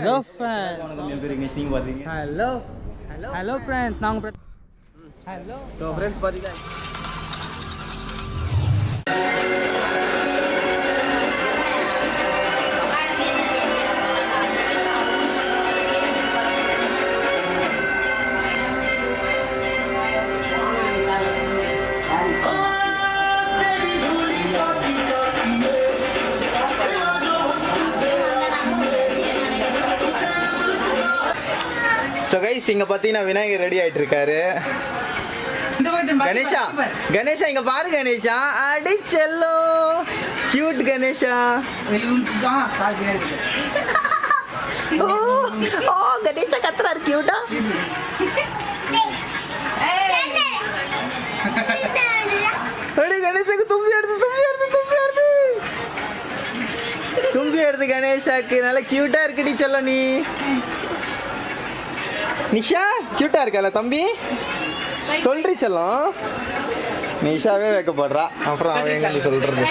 Hello friends. Hello friends. நாங்க Hello. So friends பாத்தீங்களா So guys, இங்க பாத்தீங்கன்னா விநாயகர் ரெடி ஆயிட்டு இருக்காரு. கணேஷா கணேஷா இங்க பாரு கணேஷா. அடி செல்லோ கியூட் கணேஷா. ஓ கணேஷா கத்துறாரு கியூட்டா. அடி கணேஷாக்கு தும்பி எடுத்து கணேஷாக்கு நல்லா கியூட்டா இருக்குடி செல்லம். நீ நிஷா கியூட்டா இருக்கல தம்பி சொல்றி செல்லம். நிஷாவே வைக்கப்படுறா. அப்புறம் அவன் எங்க சொல்றது.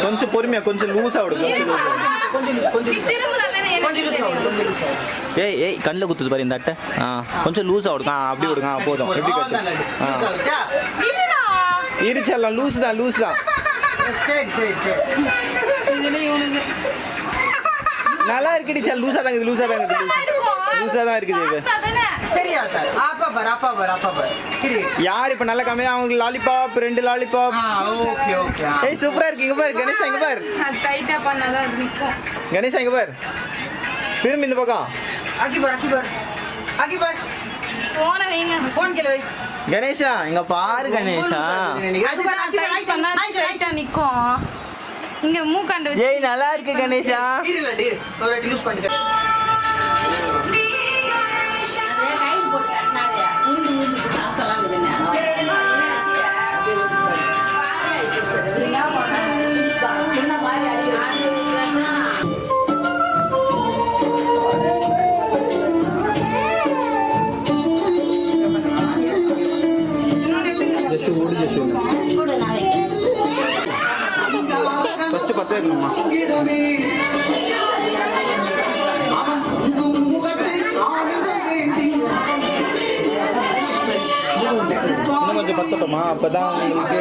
கொஞ்சம் பொறுமையா கொஞ்சம் லூஸா விடு. ஏய் ஏய் கண்ணில் குத்துது பாரு இந்த அட்டை. கொஞ்சம் லூஸா விடுங்க. அப்படி விடுங்க போதும். எப்படி கட்டு இருச்செல்லாம் லூஸ் தான் நல்லா இருக்குடி சார். லூஸா தான் இருக்குது. யார் இப்ப நல்ல கம்மியா அவங்க லாலிபாப் 2 லாலிபாப். ஏய் சூப்பரா இருக்கு. இங்க பாரு கணேஷா இங்க பாரு. டைட்டா பண்ணாதான் நிக்கும். கணேஷா இங்க பாரு. திரும்பி இந்த பக்கம். ஆக்கி பாரு. போன் வைங்க. போன் கீழ வை. கணேஷா இங்க பாரு கணேஷா. நிக்கும் இங்க மூக்காண்டு. ஏய் நல்லா இருக்கு கணேஷா. ஃபர்ஸ்ட் பத்தே இருக்கணுமா? இன்னும் கொஞ்சம் பத்தட்டுமா? அப்பதான் உங்களுக்கு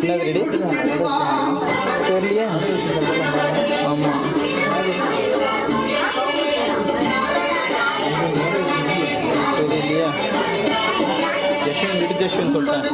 என்னது ரெடி தெரியலையா? ஆமா தெரியலையா? ஜஸ்வின் சொல்லிட்டேன்.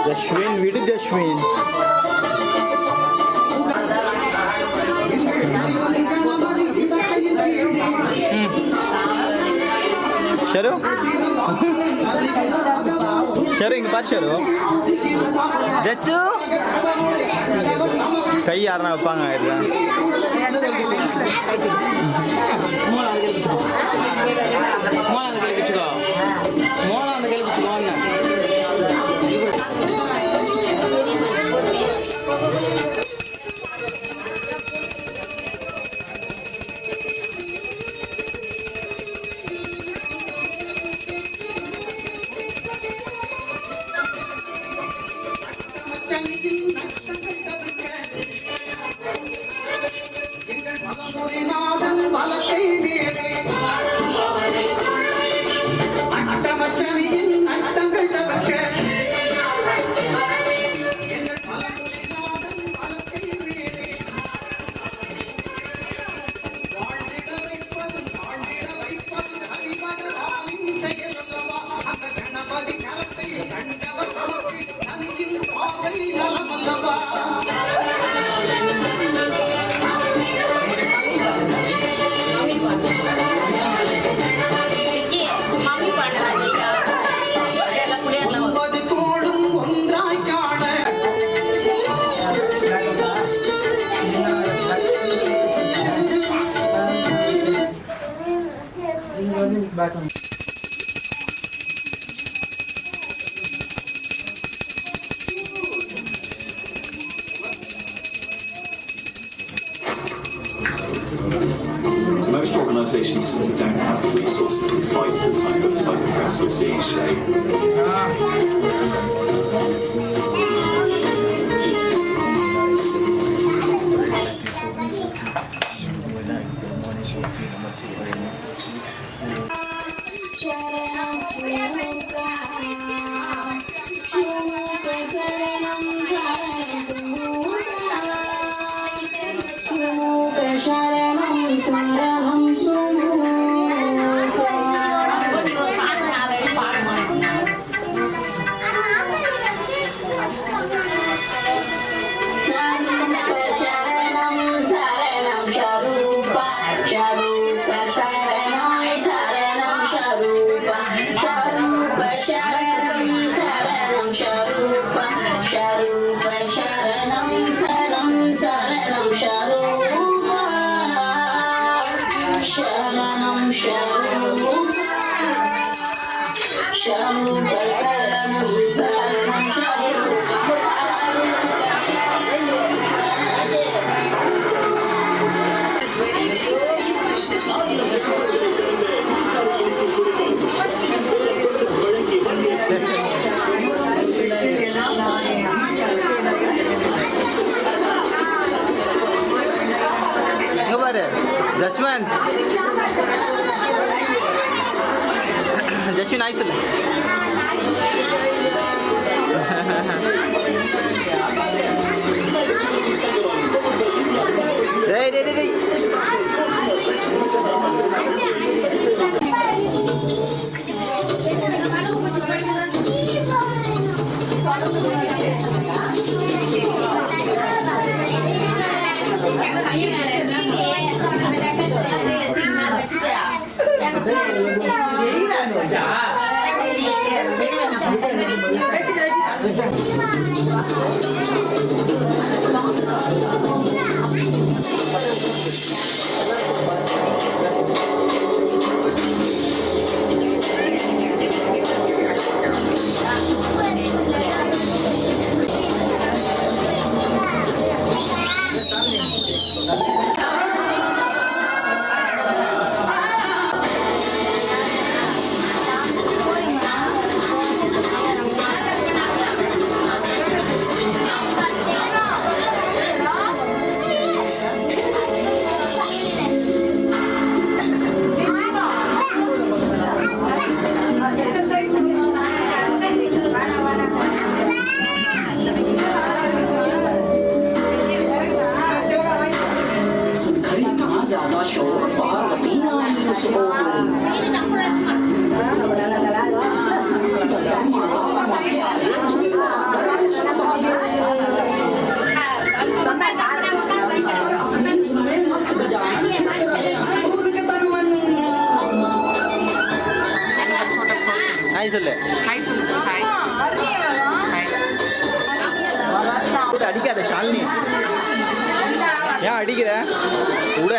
ஜஸ்வின் விடு ஜஸ்வின். ஷரு இங்க பாரு ஷரு. ஜச்சு கை யாருன்னா வைப்பாங்க. Atamachani இங்க பாரு ஜஸ்வந்த் ஜஸ்வின் ஆய் சொல்லு டேய் டேய் டேய் ஹாய் சொல்லு ஹாய் சொல்லு ஹாய் கூட அடிக்காத ஷாலினி ஏன் அடிக்கிற கூட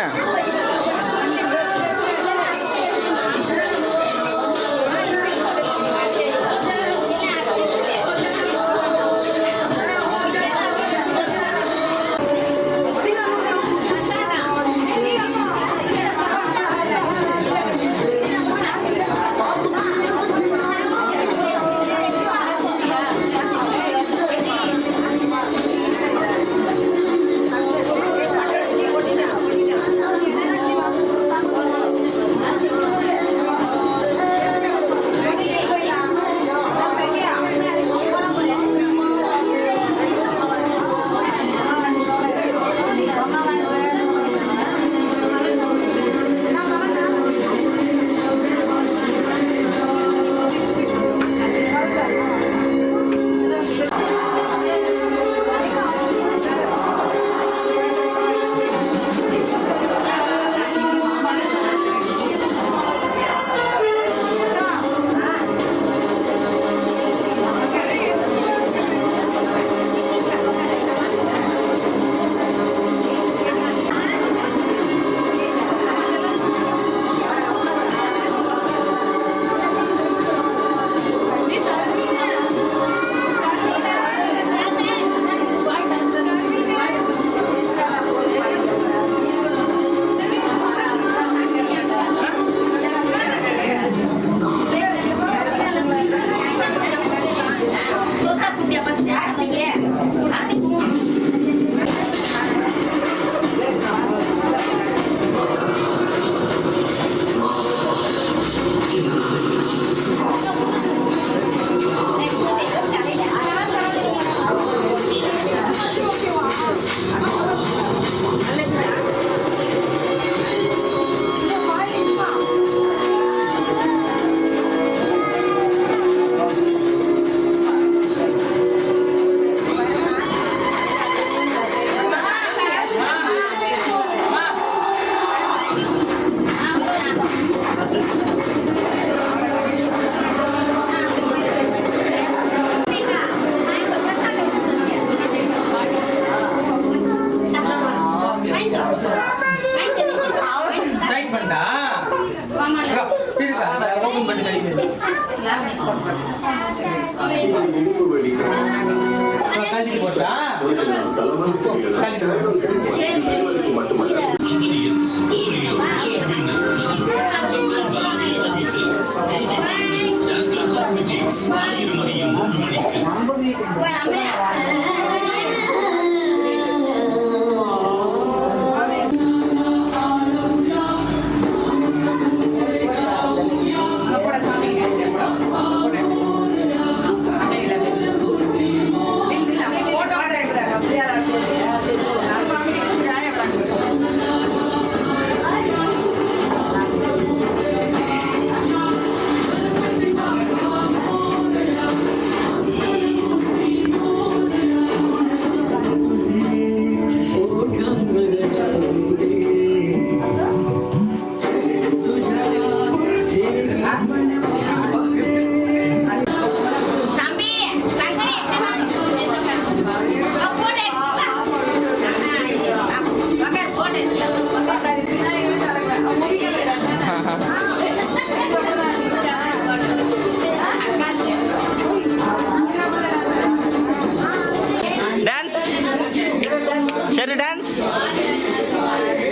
Shall we dance?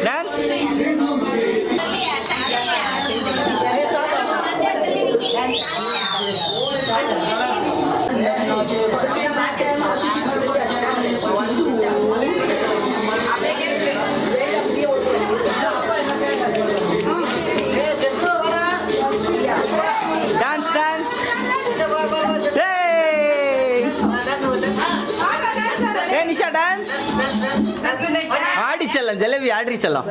Dance? Dance, dance. Hey! Hey, Nisha, dance. ஆடி செல்லம் ஜலேபி ஆடி செல்லம்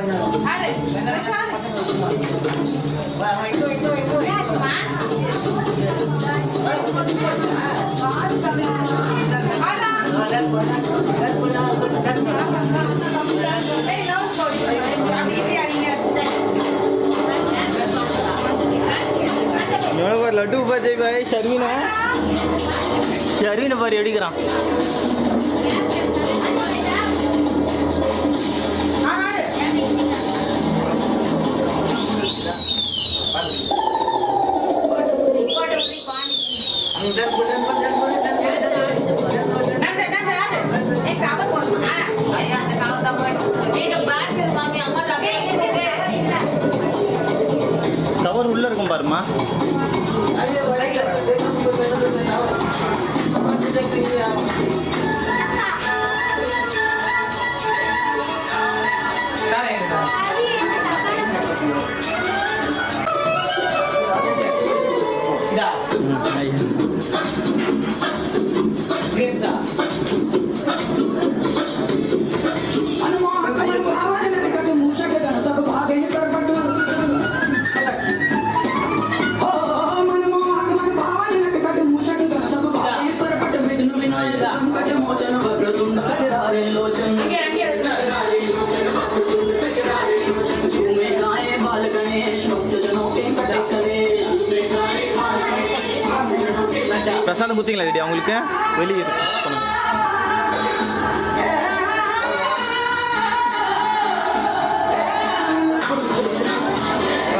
லட்டு பஜை பாய் ஷர்வீனை பாரு எடுக்கிறான் கவர் உள்ள இருக்கும் பாருமா. பிரசாதம் குத்திங்களா ரெடி அவங்களுக்கு வெளியே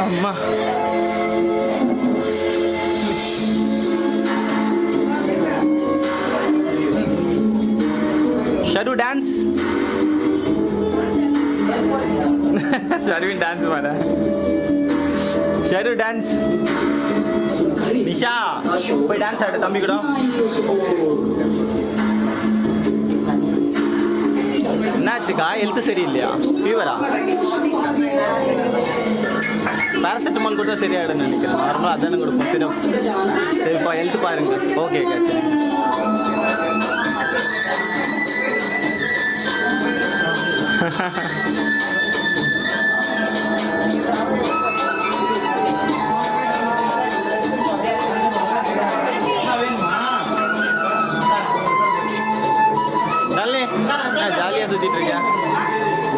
அம்மா ஷரு டான்ஸ் ஷர்வின் டான்ஸ் மாட ஷரு டான்ஸ் நிஷா போய் டான்ஸ் ஆடு தம்பி கூட என்னாச்சுக்கா ஹெல்த் சரியில்லையா ஃபீவரா பேராசிட்டமால் கூட சரியாயிடுன்னு நினைக்கிறேன் நார்மலாக அதானே கொடுப்போம் சரி சரிப்பா ஹெல்த் பாருங்க ஓகேக்கா சரி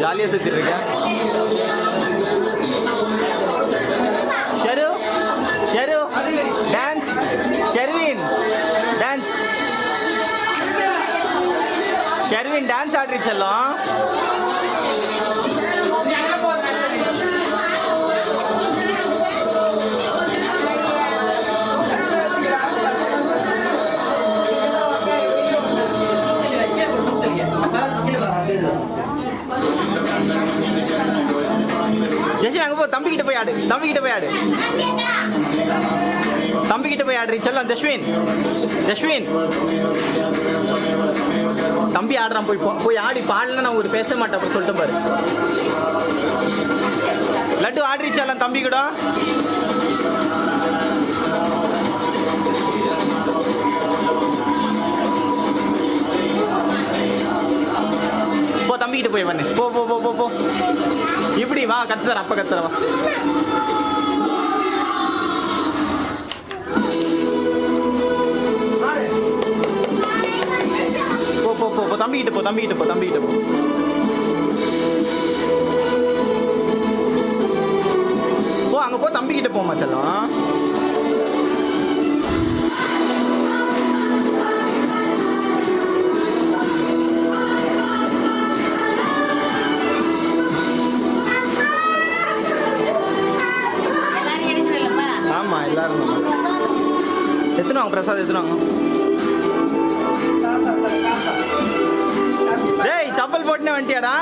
ஜாலியாக சுற்றிட்டு இருக்கேன் Sharu Sharu dance Sharvin dance Sharvin dance ஆடி செல்லும் ஆடு, தம்பி கிட்ட போய் ஆடு, தம்பி கிட்ட போய் ஆடுறீ செல்லம். தஷ்வின், தஷ்வின் தம்பி ஆடுறான், போய் போய் ஆடி. பாடல நான் ஒரு பேச மாட்டேன் அப்படி சொல்லிட்டு பாரு. லட்டு ஆடுறீ செல்லம் தம்பி கூட. போ தம்பி கிட்ட போய் பண்ணு. போ போ போ போ போ. இப்படி வா, கத்துற அப்ப கத்துற வா. போ போ போ போ தம்பி கிட்ட போ, தம்பி கிட்ட போ, தம்பி கிட்ட போ. போ அங்க போ, தம்பி கிட்ட போமா செல்லம். ஆமா எல்லாரும் எத்தனை வாங்க பிரசாத், எத்தனை வாங்க. டேய் சப்பல் போட்டுனே வந்துட்டியாடா.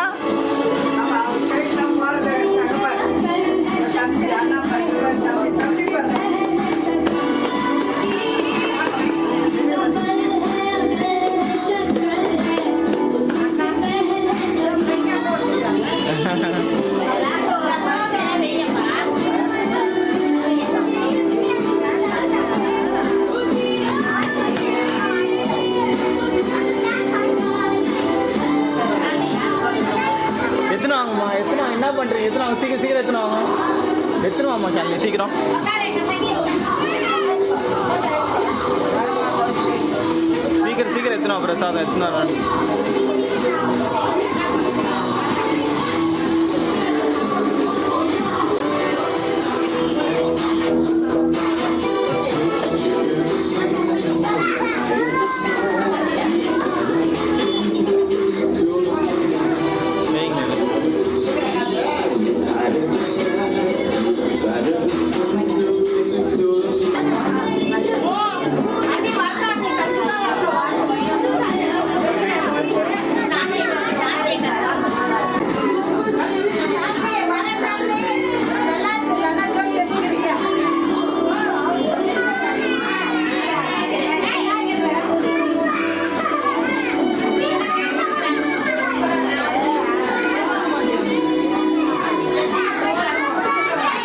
எத்தனை வாங்கம்மா, எத்தனை என்ன பண்ணுறீங்க, எத்தனை வாங்க, சீக்கிரம் சீக்கிரம் எத்தனை வாங்க, எத்தனை வாங்கம்மா சாமி சீக்கிரம். சீக்கிரம் சீக்கிரம் எத்தனை வா பிரசாதம், எத்தனை வாங்க.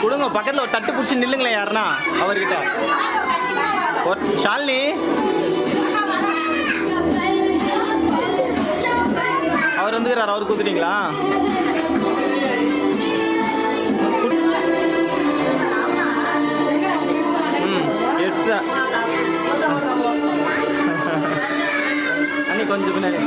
கொடுங்க, பக்கத்தில் ஒரு தட்டு பிடிச்சி நில்லுங்களேன் யாருன்னா அவர்கிட்ட. ஒரு ஷாலினி அவர் வந்துக்கிறார், அவர் கொடுத்துட்டீங்களா? எடுத்த அன்னி கொஞ்சம் பின்னாடி.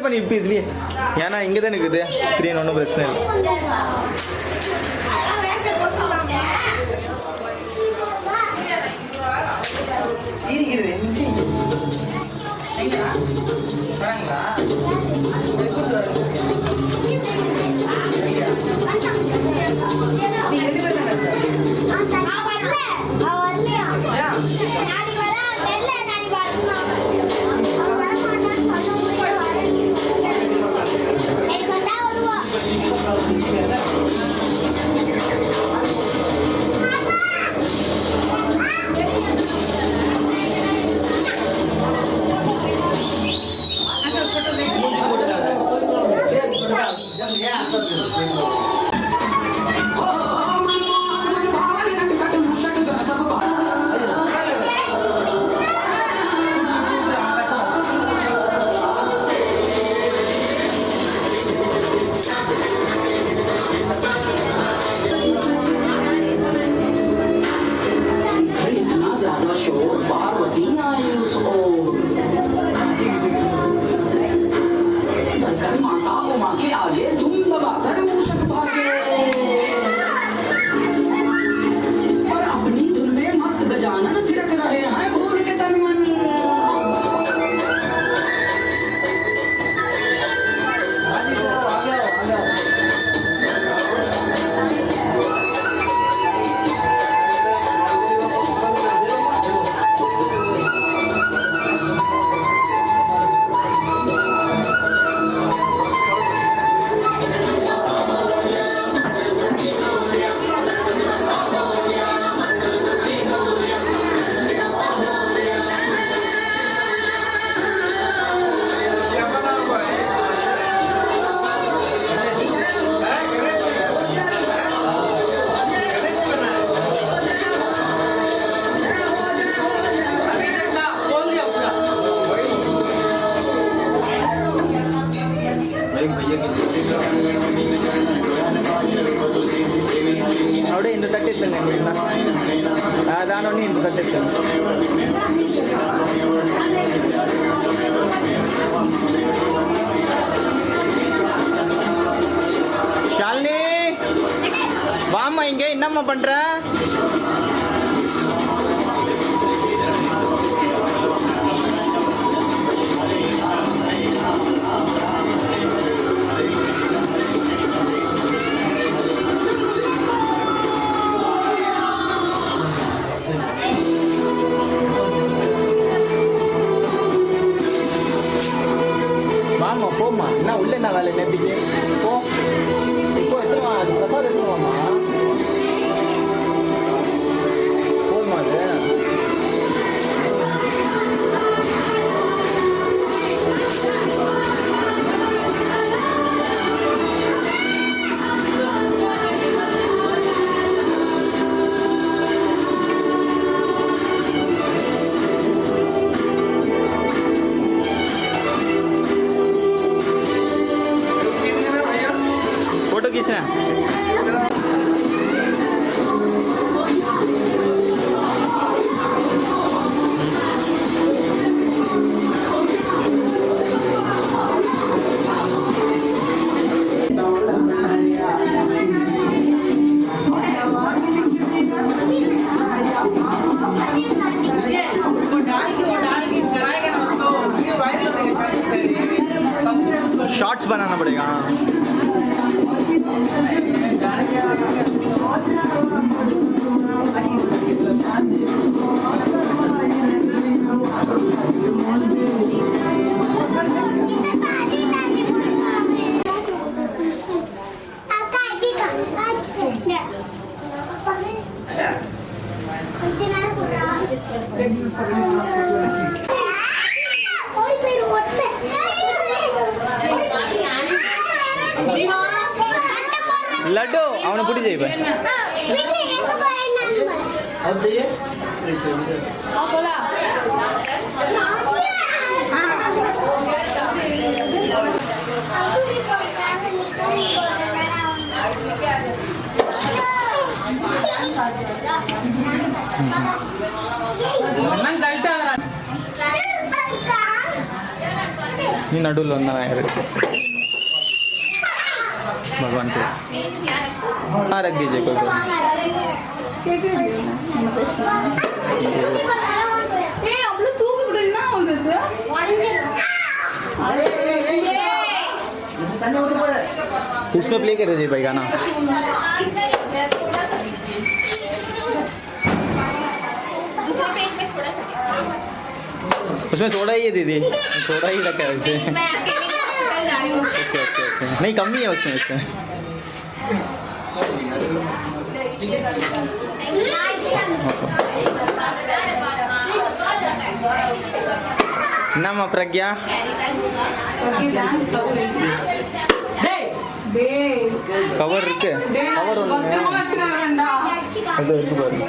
பண்ணி இப்போ இதுலயே, ஏன்னா இங்கே தான் இருக்குது ஸ்க்ரீன், ஒன்றும் பிரச்சனை இல்லை. அப்படியே இந்த தட்டு எடுத்துங்க, அதானே இந்த தட்டு எடுத்துங்க. ஷாலினி வாமா, இங்க என்னம்மா பண்ற? வாமா போமா, என்ன உள்ள என்ன வேலை நேற்றுக்கு போ. இப்போ எடுத்துருவா, அது பிரசாத் எடுத்துருவாமா. போதுமா அது? फोटो खींचना। शॉर्ट्स बनाना पड़ेगा। लड्डू அவனை புடி ஜெய் பை अब चाहिए बोला நான் கல்ட்டா நீ நடுவில் வந்தா நான் இருக்கு भगवान को हाँ रख दीजिए कोई बात उसमें प्ले कर दीजिए भाई गाना उसमें थोड़ा ही है दीदी थोड़ा ही रखा है वैसे ओके ओके ओके नहीं कमी है उसमें उसमें नाम प्रज्ञा कवर இருக்கு கவர் ஒண்ணு அது இருக்கு பாருங்க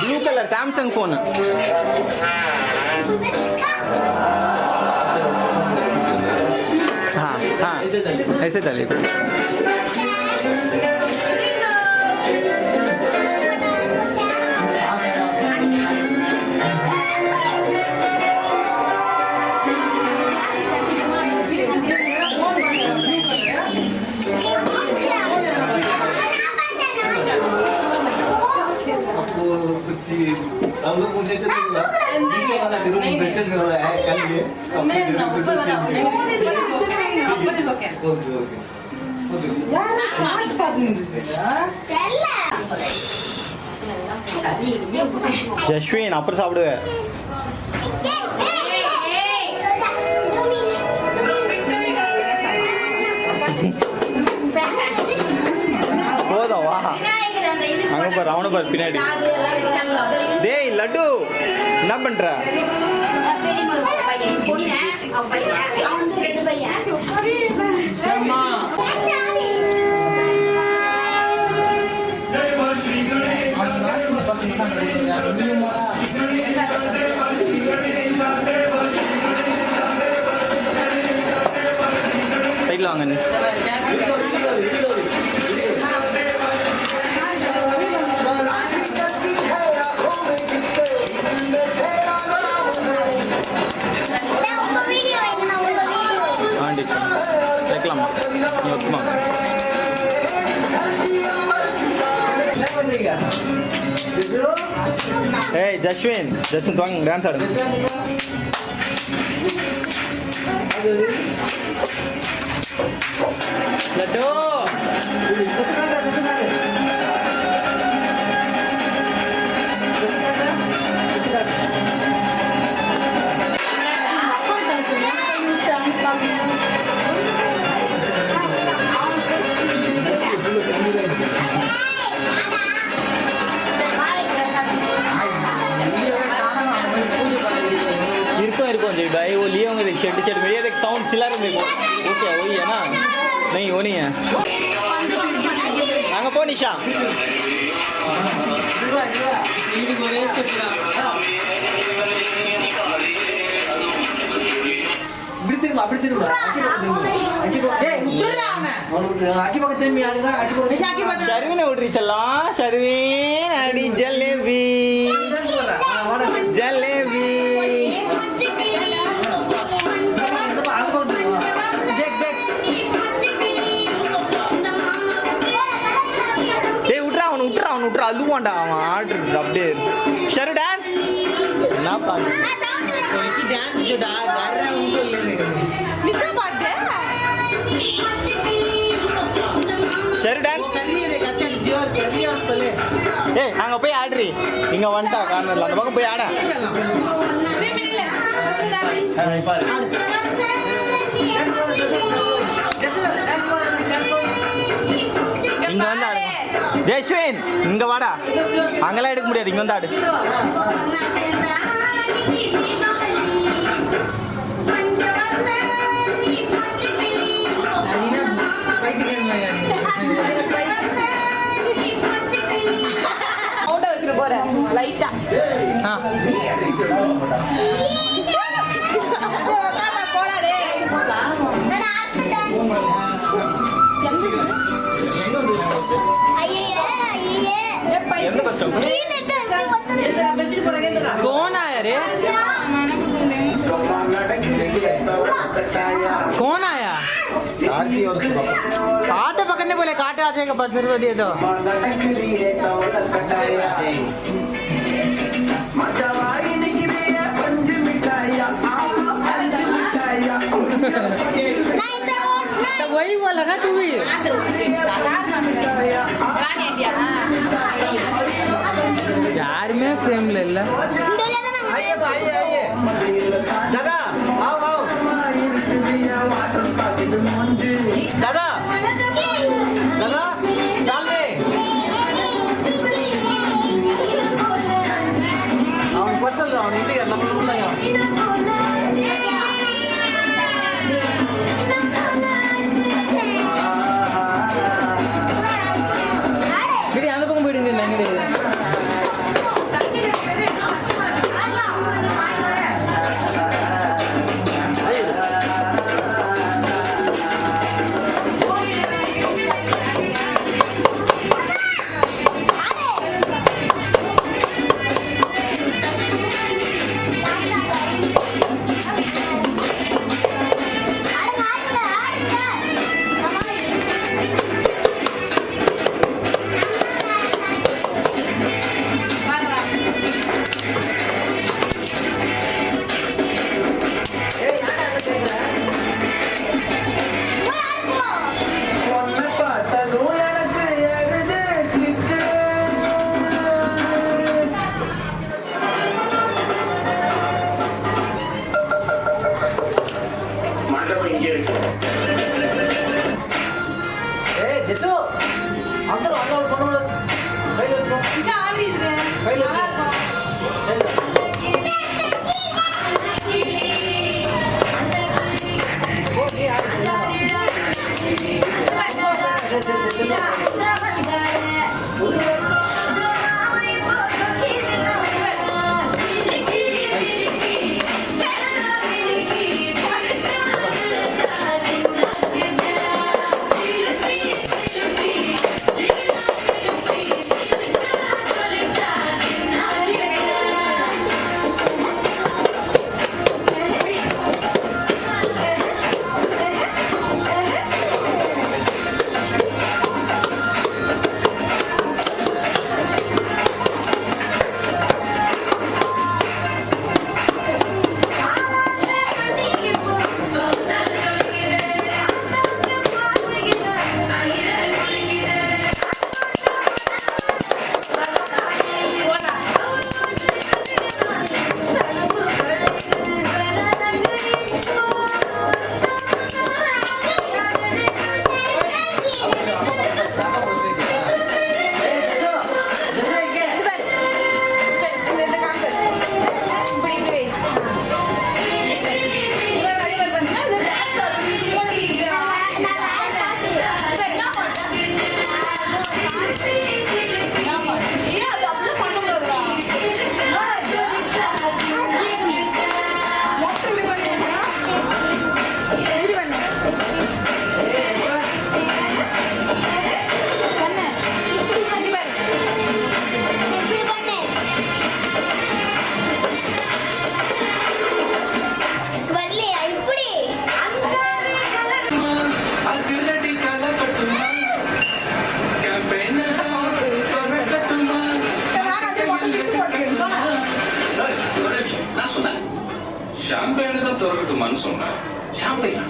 ब्लू कलर सैमसंग फोन हाँ हाँ ऐसे डालिए हम लोग मुझे तो नीचे वाला रूम वेस्टर्न में वाला है कल ये नहीं ना ऊपर वाला ऊपर इसको क्या ओके ओके जश्विन अपर சாப்பிடுவே போதும் வா அங்க பாரு அவன பாரு பின்னாடி டேய் லட்டு என்ன பண்ற சைடுல வாங்க நீ வைக்கலாமா நீ வைக்குமா ஏய் ஜஸ்வின் ஜஸ்வின் வாங்க டான்ஸ் ஆடுங்க லட்டு இருக்கும் जी भाई वो लिए होंगे देख शर्ट शर्ट में ये देख साउंड चिल्ला रहे देखो ओके वही है ना नहीं वो नहीं है आगे पो निशा शर्वीन उड़ चला शर्वीन अड़ी जलेबी जलेबी உட்றா அழுவான்டா அவன் ஆடுறது அப்படியே ஷரு டான்ஸ் என்ன பாரு कोई डांस जो जा रहा है उनको ले निशा बात है ஷரு டான்ஸ் सही रे कच्चा जो सही और चले ஏய் அங்க போய் ஆடுறீ இங்க வந்துட்டா கார்னர்ல அந்த பக்கம் போய் ஆட இங்க வந்து ஆடு ஜெஸ்வின் இங்க வாடா அங்கெல்லாம் எடுக்க முடியாது இங்க வந்து ஆடு அவுட்ட வச்சிட்டு போற லைட்டா போடா டேய் எந்த கஷ்டம் और उसके पापा कांटे पकड़ने बोले कांटे आ जाएगा 5 रुपये दिए तो तो वही बोला ना तू भी यार मैं फ्रेम ले ला आइए दादा आओ आओ दादा दादा डाल दे அவன் பச்சல் அவன் இந்தியா நம்ம உள்ளயா சரி அந்த பக்கம் போயிடுங்க நங்கடி ஷாம்பெயினை தான் திறக்கட்டுமான்னு சொன்னேன். ஷாம்பெயினா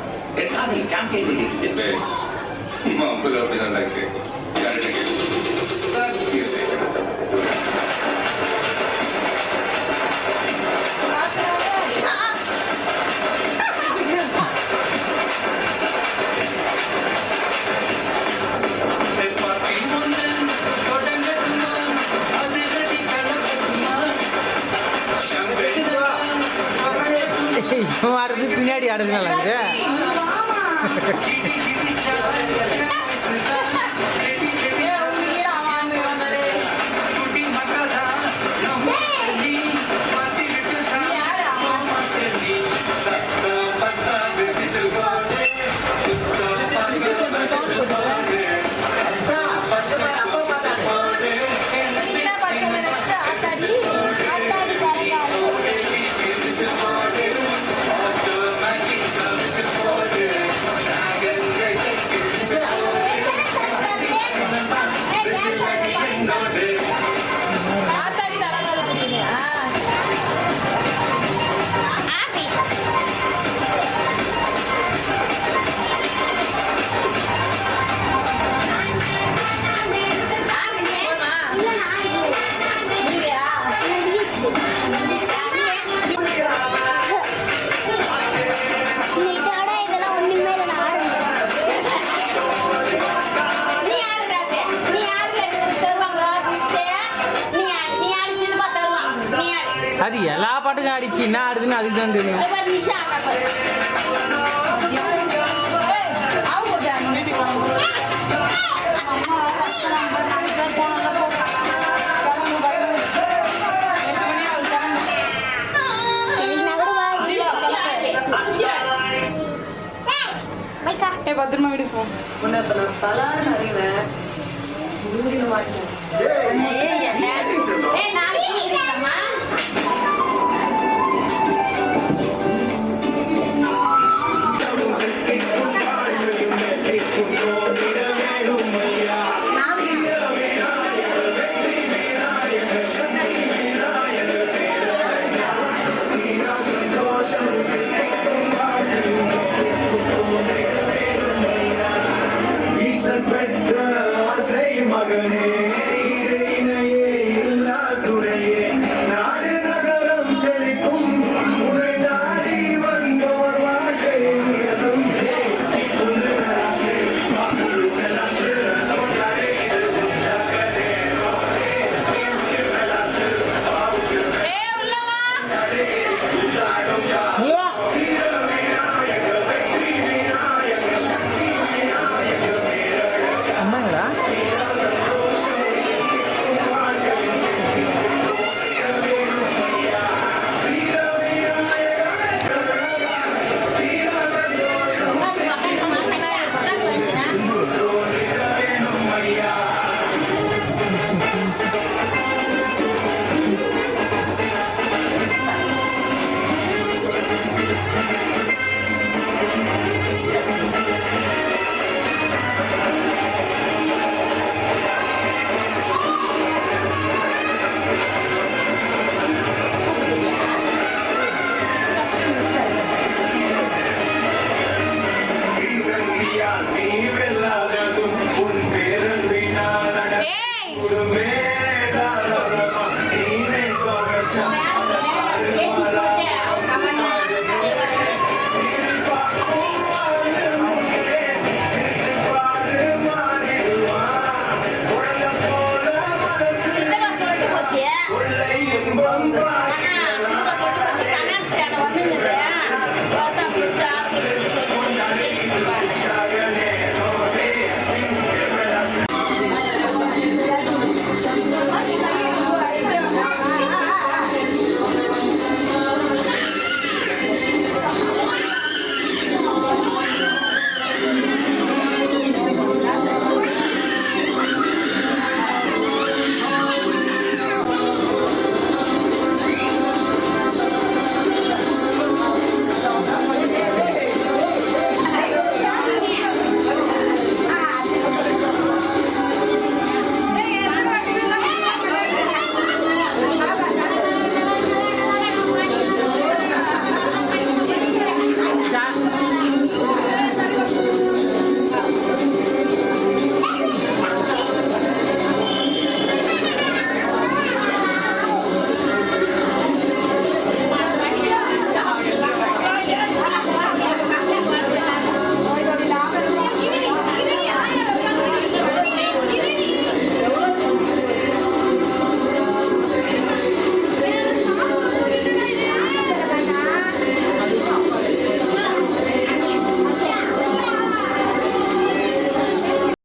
காதல் கேம்பெயின் கேட்டுட்டு மாப்பிள்ள அப்படிதான் கேட்கும். கரெக்டாக கேட்கும். ஆடுறது பின்னாடி ஆடுதுனால எல்லா பாட்டுக்கும் ஆடிச்சு என்ன ஆடுதுன்னு அதுக்கு தான் தெரியும். பத்திரமா வீடு போ. நாளைக்கு